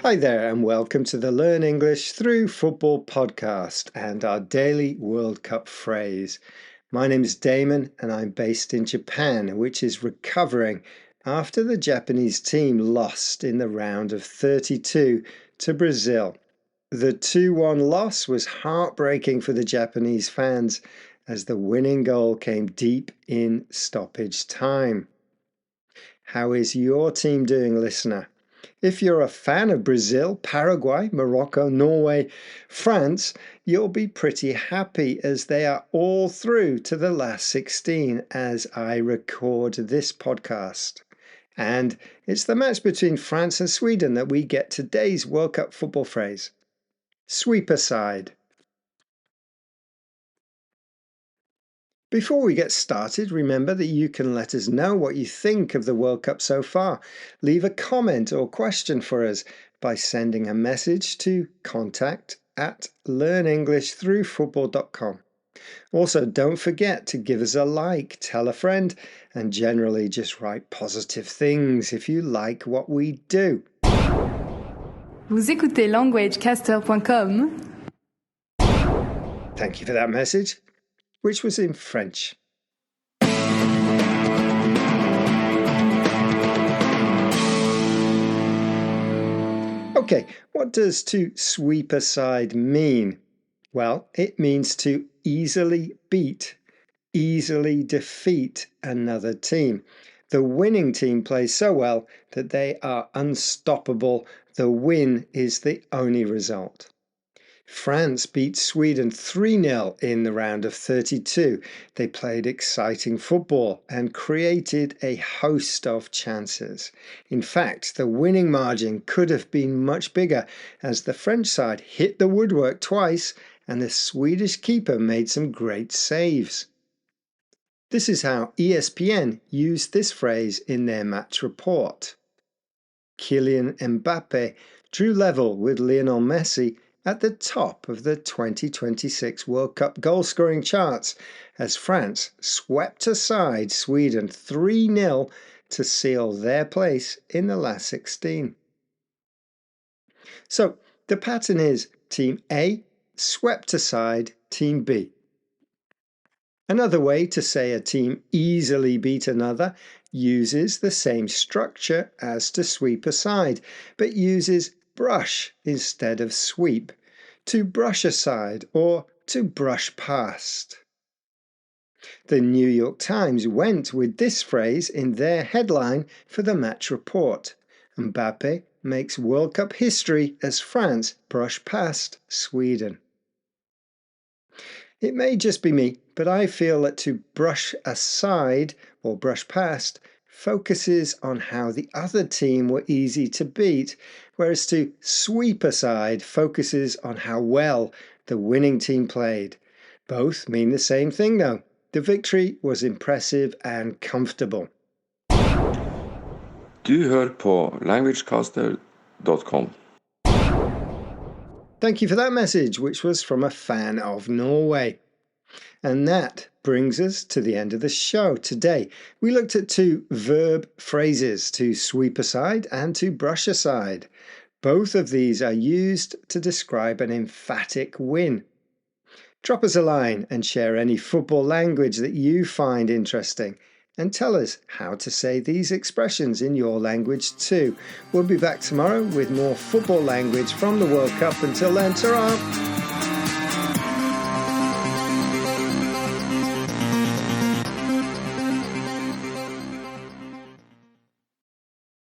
Hi there, and welcome to the Learn English Through Football podcast and our daily World Cup phrase. My name is Damon, and I'm based in Japan, which is recovering after the Japanese team lost in the round of 32 to Brazil. The 2-1 loss was heartbreaking for the Japanese fans as the winning goal came deep in stoppage time. How is your team doing, listener? If you're a fan of Brazil, Paraguay, Morocco, Norway, France, you'll be pretty happy as they are all through to the last 16 as I record this podcast. And it's the match between France and Sweden that we get today's World Cup football phrase. Sweep aside. Before we get started, remember that you can let us know what you think of the World Cup so far. Leave a comment or question for us by sending a message to contact@learnenglishthroughfootball.com. Also, don't forget to give us a like, tell a friend, and generally just write positive things if you like what we do. Vous écoutez languagecaster.com. Thank you for that message, which was in French. Okay, what does to sweep aside mean? Well, it means to easily beat, easily defeat another team. The winning team plays so well that they are unstoppable. The win is the only result. France beat Sweden 3-0 in the round of 32. They played exciting football and created a host of chances. In fact, the winning margin could have been much bigger as the French side hit the woodwork twice and the Swedish keeper made some great saves. This is how ESPN used this phrase in their match report. Kylian Mbappe drew level with Lionel Messi at the top of the 2026 World Cup goal-scoring charts as France swept aside Sweden 3-0 to seal their place in the last 16. So the pattern is Team A swept aside Team B. Another way to say a team easily beat another uses the same structure as to sweep aside, but uses brush instead of sweep, to brush aside or to brush past. The New York Times went with this phrase in their headline for the match report. Mbappe makes World Cup history as France brush past Sweden. It may just be me, but I feel that to brush aside or brush past focuses on how the other team were easy to beat, whereas to sweep aside focuses on how well the winning team played. Both mean the same thing though. The victory was impressive and comfortable. Du hör på languagecaster.com. Thank you for that message, which was from a fan of Norway. And that brings us to the end of the show today. We looked at two verb phrases, to sweep aside and to brush aside. Both of these are used to describe an emphatic win. Drop us a line and share any football language that you find interesting. And tell us how to say these expressions in your language too. We'll be back tomorrow with more football language from the World Cup. Until then, ta-ra!